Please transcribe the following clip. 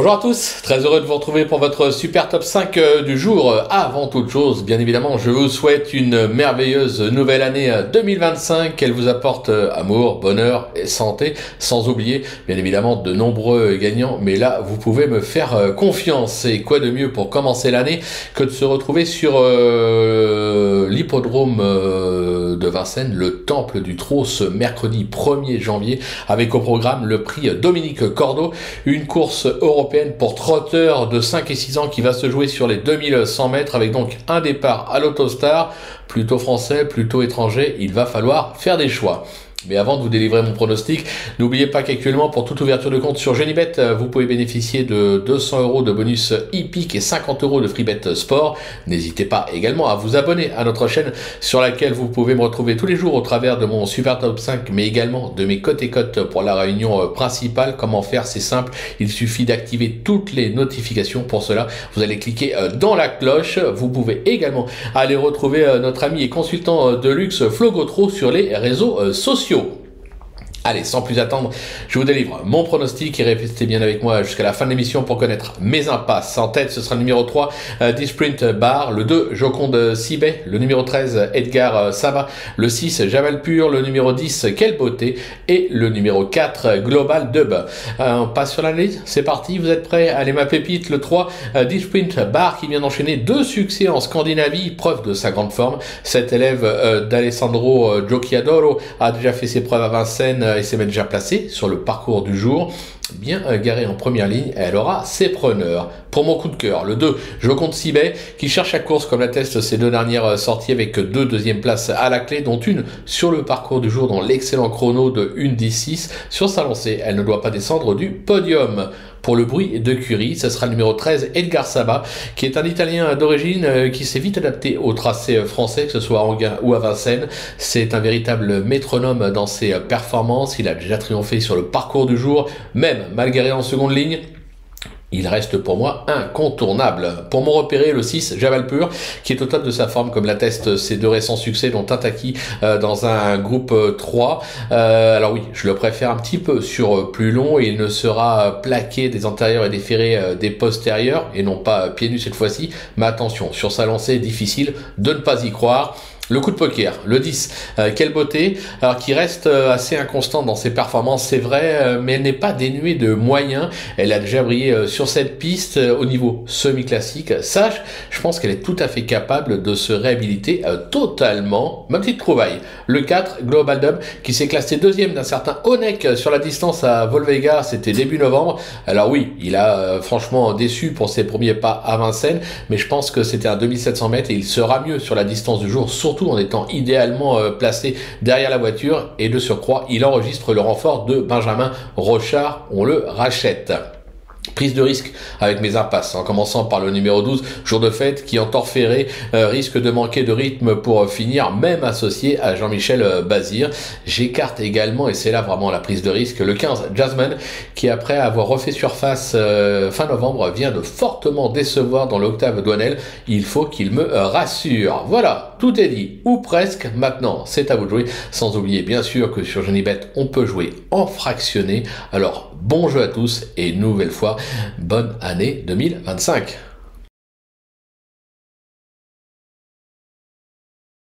Bonjour à tous, très heureux de vous retrouver pour votre super top 5 du jour. Avant toute chose, bien évidemment, je vous souhaite une merveilleuse nouvelle année 2025, qu'elle vous apporte amour, bonheur et santé, sans oublier bien évidemment de nombreux gagnants, mais là vous pouvez me faire confiance. Et quoi de mieux pour commencer l'année que de se retrouver sur l'hippodrome de Vincennes, le Temple du Trot, ce mercredi 1er janvier, avec au programme le prix Dominique Cordeau, une course européenne pour trotteurs de 5 et 6 ans qui va se jouer sur les 2100 mètres, avec donc un départ à l'Autostar, plutôt français, plutôt étranger. Il va falloir faire des choix. Mais avant de vous délivrer mon pronostic, n'oubliez pas qu'actuellement, pour toute ouverture de compte sur Genibet, vous pouvez bénéficier de 200 € de bonus hippique et 50 € de freebet sport. N'hésitez pas également à vous abonner à notre chaîne sur laquelle vous pouvez me retrouver tous les jours au travers de mon super top 5, mais également de mes cotes et cotes pour la réunion principale. Comment faire? C'est simple, il suffit d'activer toutes les notifications. Pour cela, vous allez cliquer dans la cloche. Vous pouvez également aller retrouver notre ami et consultant de luxe Flo Gautreau sur les réseaux sociaux. Allez, sans plus attendre, je vous délivre mon pronostic et restez bien avec moi jusqu'à la fin de l'émission pour connaître mes impasses. En tête, ce sera le numéro 3, Sprint Bar, le 2, Joconde Sibet, le numéro 13, Edgar Saba, le 6, Javal Pur, le numéro 10, Quelle Beauté et le numéro 4, Global Dub. On passe sur l'analyse, c'est parti, vous êtes prêts? Allez, ma pépite, le 3, Sprint Bar qui vient d'enchaîner 2 succès en Scandinavie, preuve de sa grande forme. Cet élève d'Alessandro Giochiadoro a déjà fait ses preuves à Vincennes et s'est déjà placée sur le parcours du jour. Bien garée en première ligne, elle aura ses preneurs. Pour mon coup de cœur, le 2, Joconde Sibet, qui cherche la course comme l'attestent ses 2 dernières sorties, avec 2 deuxièmes places à la clé, dont une sur le parcours du jour dans l'excellent chrono de 1:10. Sur sa lancée, elle ne doit pas descendre du podium. Pour le bruit de Curie, ce sera le numéro 13, Edgar Saba, qui est un Italien d'origine qui s'est vite adapté au tracé français, que ce soit à Anguin ou à Vincennes. C'est un véritable métronome dans ses performances. Il a déjà triomphé sur le parcours du jour, même malgré en seconde ligne. Il reste pour moi incontournable. Pour mon repérer, le 6, Javal Pur, qui est au top de sa forme, comme l'attestent ses 2 récents succès, dont Tintaki dans un groupe 3. Alors oui, je le préfère un petit peu sur plus long, et il ne sera plaqué des antérieurs et des ferrés des postérieurs, et non pas pieds nus cette fois-ci. Mais attention, sur sa lancée, difficile de ne pas y croire. Le coup de poker, le 10, Quelle Beauté, alors qui reste assez inconstante dans ses performances, c'est vrai, mais elle n'est pas dénuée de moyens. Elle a déjà brillé sur cette piste au niveau semi-classique. Sage, je pense qu'elle est tout à fait capable de se réhabiliter totalement. Ma petite trouvaille, le 4, Global Dub, qui s'est classé 2e d'un certain Onek sur la distance à Volvega, c'était début novembre. Alors oui, il a franchement déçu pour ses premiers pas à Vincennes, mais je pense que c'était un 2700 mètres et il sera mieux sur la distance du jour, surtout en étant idéalement placé derrière la voiture, et de surcroît il enregistre le renfort de Benjamin Rochard, on le rachète. Prise de risque avec mes impasses, en commençant par le numéro 12, Jour de Fête, qui en tort ferré risque de manquer de rythme pour finir, même associé à Jean-Michel Bazir. J'écarte également, et c'est là vraiment la prise de risque, le 15, Jasmine, qui après avoir refait surface fin novembre, vient de fortement décevoir dans l'octave Douanel. Il faut qu'il me rassure. Voilà, tout est dit, ou presque. Maintenant, c'est à vous de jouer, sans oublier bien sûr que sur Genibet, on peut jouer en fractionné. Alors, bon jeu à tous, et une nouvelle fois, bonne année 2025.